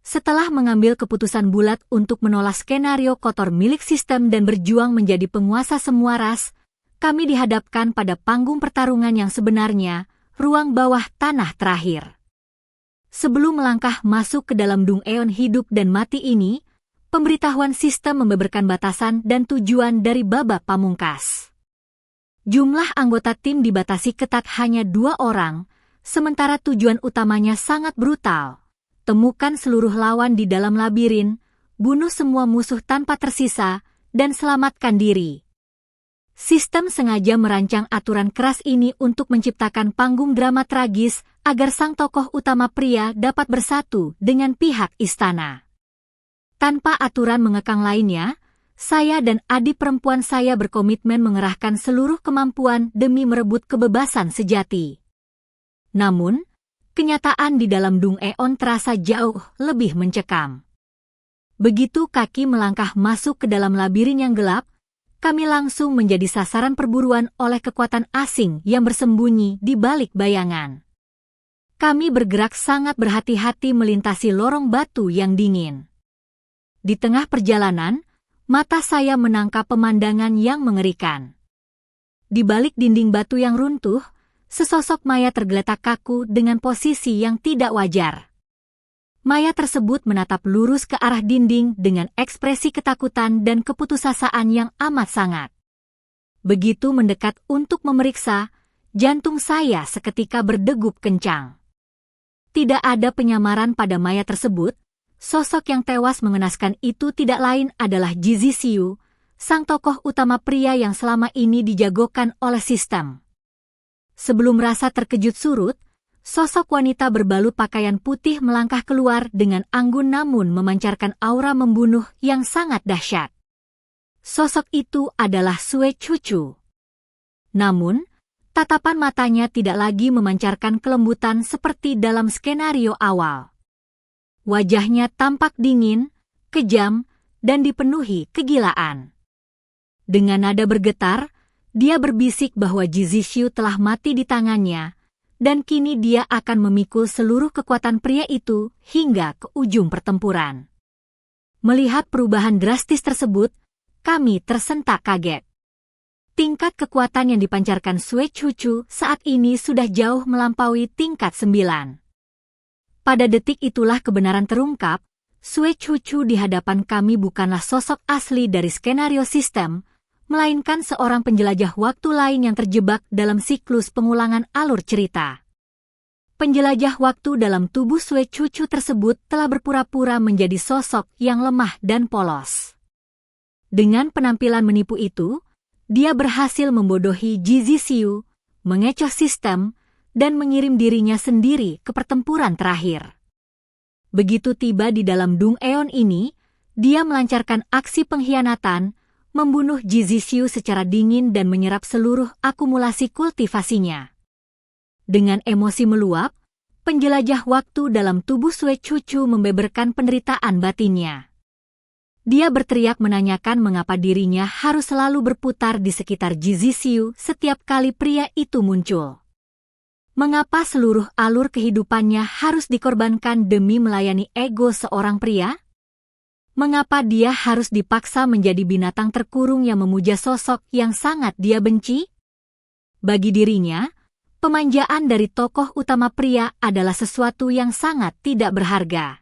Setelah mengambil keputusan bulat untuk menolak skenario kotor milik sistem dan berjuang menjadi penguasa semua ras, kami dihadapkan pada panggung pertarungan yang sebenarnya, ruang bawah tanah terakhir. Sebelum melangkah masuk ke dalam Dung Eon hidup dan mati ini, pemberitahuan sistem membeberkan batasan dan tujuan dari babak pamungkas. Jumlah anggota tim dibatasi ketat hanya 2 orang, sementara tujuan utamanya sangat brutal. Temukan seluruh lawan di dalam labirin, bunuh semua musuh tanpa tersisa, dan selamatkan diri. Sistem sengaja merancang aturan keras ini untuk menciptakan panggung drama tragis agar sang tokoh utama pria dapat bersatu dengan pihak istana. Tanpa aturan mengekang lainnya, saya dan adik perempuan saya berkomitmen mengerahkan seluruh kemampuan demi merebut kebebasan sejati. Namun, kenyataan di dalam Dung Eon terasa jauh lebih mencekam. Begitu kaki melangkah masuk ke dalam labirin yang gelap, kami langsung menjadi sasaran perburuan oleh kekuatan asing yang bersembunyi di balik bayangan. Kami bergerak sangat berhati-hati melintasi lorong batu yang dingin. Di tengah perjalanan, mata saya menangkap pemandangan yang mengerikan. Di balik dinding batu yang runtuh, sesosok mayat tergeletak kaku dengan posisi yang tidak wajar. Mayat tersebut menatap lurus ke arah dinding dengan ekspresi ketakutan dan keputusasaan yang amat sangat. Begitu mendekat untuk memeriksa, jantung saya seketika berdegup kencang. Tidak ada penyamaran pada mayat tersebut, sosok yang tewas mengenaskan itu tidak lain adalah Jizi Xiu, sang tokoh utama pria yang selama ini dijagokan oleh sistem. Sebelum rasa terkejut surut, sosok wanita berbalut pakaian putih melangkah keluar dengan anggun namun memancarkan aura membunuh yang sangat dahsyat. Sosok itu adalah Sue Chuchu. Namun, tatapan matanya tidak lagi memancarkan kelembutan seperti dalam skenario awal. Wajahnya tampak dingin, kejam, dan dipenuhi kegilaan. Dengan nada bergetar, dia berbisik bahwa Jizi Xiu telah mati di tangannya, dan kini dia akan memikul seluruh kekuatan pria itu hingga ke ujung pertempuran. Melihat perubahan drastis tersebut, kami tersentak kaget. Tingkat kekuatan yang dipancarkan Sue Chuchu saat ini sudah jauh melampaui tingkat 9. Pada detik itulah kebenaran terungkap, Sue Chuchu di hadapan kami bukanlah sosok asli dari skenario sistem, melainkan seorang penjelajah waktu lain yang terjebak dalam siklus pengulangan alur cerita. Penjelajah waktu dalam tubuh Sue Chuchu tersebut telah berpura-pura menjadi sosok yang lemah dan polos. Dengan penampilan menipu itu, dia berhasil membodohi Jizi Xiu, mengecoh sistem, dan mengirim dirinya sendiri ke pertempuran terakhir. Begitu tiba di dalam Dung Eon ini, dia melancarkan aksi pengkhianatan, membunuh Jizi Xiu secara dingin dan menyerap seluruh akumulasi kultivasinya. Dengan emosi meluap, penjelajah waktu dalam tubuh Sue Chuchu membeberkan penderitaan batinnya. Dia berteriak menanyakan mengapa dirinya harus selalu berputar di sekitar Jizi Xiu setiap kali pria itu muncul. Mengapa seluruh alur kehidupannya harus dikorbankan demi melayani ego seorang pria? Mengapa dia harus dipaksa menjadi binatang terkurung yang memuja sosok yang sangat dia benci? Bagi dirinya, pemanjaan dari tokoh utama pria adalah sesuatu yang sangat tidak berharga.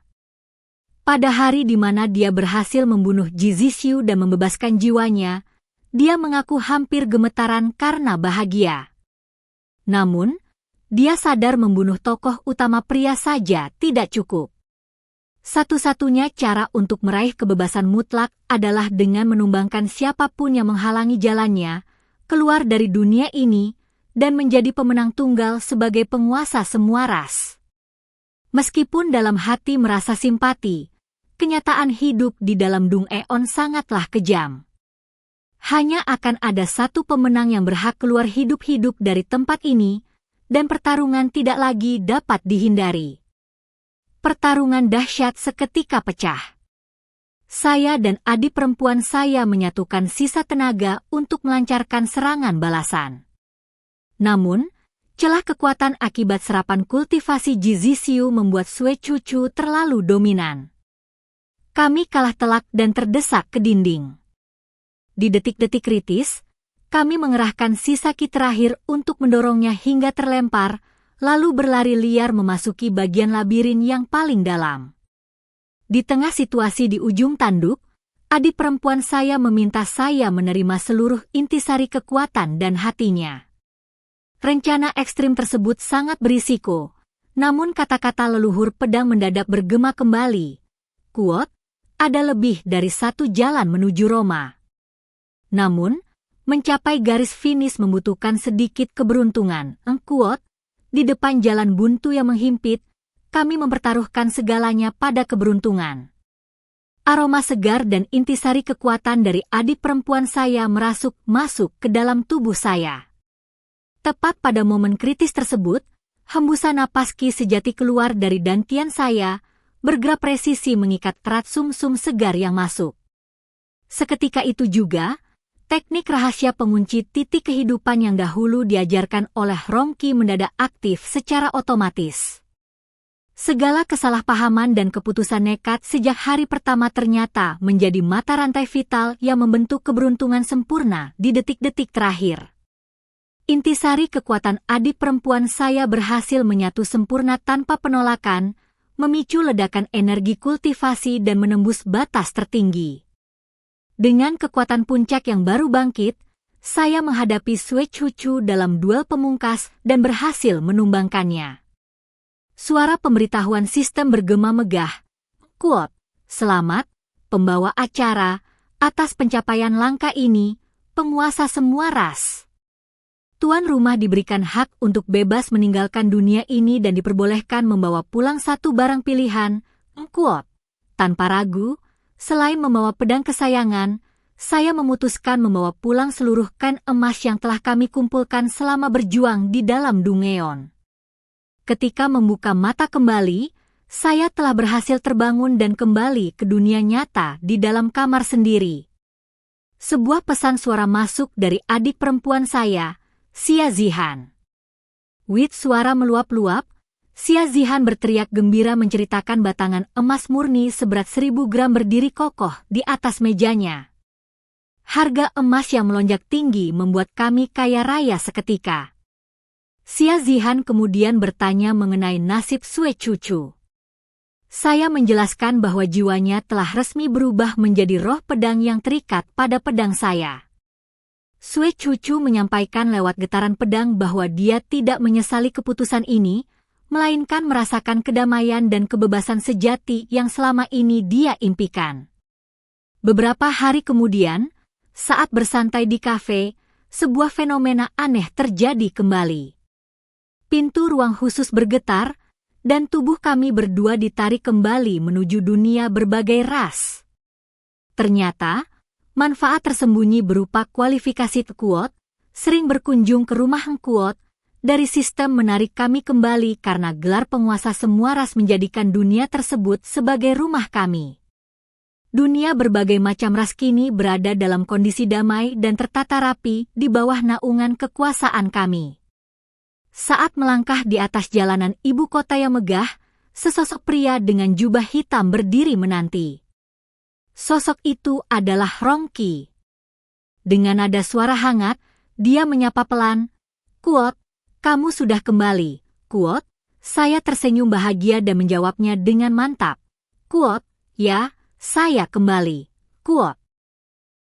Pada hari di mana dia berhasil membunuh Jizi Xiu dan membebaskan jiwanya, dia mengaku hampir gemetaran karena bahagia. Namun, dia sadar membunuh tokoh utama pria saja tidak cukup. Satu-satunya cara untuk meraih kebebasan mutlak adalah dengan menumbangkan siapapun yang menghalangi jalannya keluar dari dunia ini dan menjadi pemenang tunggal sebagai penguasa semua ras. Meskipun dalam hati merasa simpati, kenyataan hidup di dalam Dung Eon sangatlah kejam. Hanya akan ada satu pemenang yang berhak keluar hidup-hidup dari tempat ini, dan pertarungan tidak lagi dapat dihindari. Pertarungan dahsyat seketika pecah. Saya dan adik perempuan saya menyatukan sisa tenaga untuk melancarkan serangan balasan. Namun, celah kekuatan akibat serapan kultivasi Jizi Xiu membuat Sue Chuchu terlalu dominan. Kami kalah telak dan terdesak ke dinding. Di detik-detik kritis, kami mengerahkan sisa ki terakhir untuk mendorongnya hingga terlempar, lalu berlari liar memasuki bagian labirin yang paling dalam. Di tengah situasi di ujung tanduk, adik perempuan saya meminta saya menerima seluruh intisari kekuatan dan hatinya. Rencana ekstrim tersebut sangat berisiko, namun kata-kata leluhur pedang mendadak bergema kembali. Kuot, ada lebih dari satu jalan menuju Roma. Namun, mencapai garis finish membutuhkan sedikit keberuntungan. Kuot, di depan jalan buntu yang menghimpit, kami mempertaruhkan segalanya pada keberuntungan. Aroma segar dan intisari kekuatan dari adik perempuan saya merasuk masuk ke dalam tubuh saya. Tepat pada momen kritis tersebut, hembusan napas ki sejati keluar dari dantian saya, bergerak presisi mengikat erat sumsum segar yang masuk. Seketika itu juga, teknik rahasia pengunci titik kehidupan yang dahulu diajarkan oleh Rongki mendadak aktif secara otomatis. Segala kesalahpahaman dan keputusan nekat sejak hari pertama ternyata menjadi mata rantai vital yang membentuk keberuntungan sempurna di detik-detik terakhir. Intisari kekuatan adik perempuan saya berhasil menyatu sempurna tanpa penolakan, memicu ledakan energi kultivasi dan menembus batas tertinggi. Dengan kekuatan puncak yang baru bangkit, saya menghadapi Sue Chuchu dalam duel pemungkas dan berhasil menumbangkannya. Suara pemberitahuan sistem bergema megah. Quote, "Selamat, pembawa acara, atas pencapaian langka ini, penguasa semua ras. Tuan rumah diberikan hak untuk bebas meninggalkan dunia ini dan diperbolehkan membawa pulang satu barang pilihan." Quote, "Tanpa ragu, selain membawa pedang kesayangan, saya memutuskan membawa pulang seluruh kan emas yang telah kami kumpulkan selama berjuang di dalam Dungeon." Ketika membuka mata kembali, saya telah berhasil terbangun dan kembali ke dunia nyata di dalam kamar sendiri. Sebuah pesan suara masuk dari adik perempuan saya, Xia Zihan. With suara meluap-luap, Xia Zihan berteriak gembira menceritakan batangan emas murni seberat 1000 gram berdiri kokoh di atas mejanya. Harga emas yang melonjak tinggi membuat kami kaya raya seketika. Xia Zihan kemudian bertanya mengenai nasib Sue Chuchu. Saya menjelaskan bahwa jiwanya telah resmi berubah menjadi roh pedang yang terikat pada pedang saya. Sue Chuchu menyampaikan lewat getaran pedang bahwa dia tidak menyesali keputusan ini, melainkan merasakan kedamaian dan kebebasan sejati yang selama ini dia impikan. Beberapa hari kemudian, saat bersantai di kafe, sebuah fenomena aneh terjadi kembali. Pintu ruang khusus bergetar, dan tubuh kami berdua ditarik kembali menuju dunia berbagai ras. Ternyata, manfaat tersembunyi berupa kualifikasi Kuot, sering berkunjung ke rumah Kuot, dari sistem menarik kami kembali karena gelar penguasa semua ras menjadikan dunia tersebut sebagai rumah kami. Dunia berbagai macam ras kini berada dalam kondisi damai dan tertata rapi di bawah naungan kekuasaan kami. Saat melangkah di atas jalanan ibu kota yang megah, sesosok pria dengan jubah hitam berdiri menanti. Sosok itu adalah Rongki. Dengan nada suara hangat, dia menyapa pelan, "Kuot, kamu sudah kembali." "Kuot?" Saya tersenyum bahagia dan menjawabnya dengan mantap. "Kuot, ya, saya kembali." "Kuot,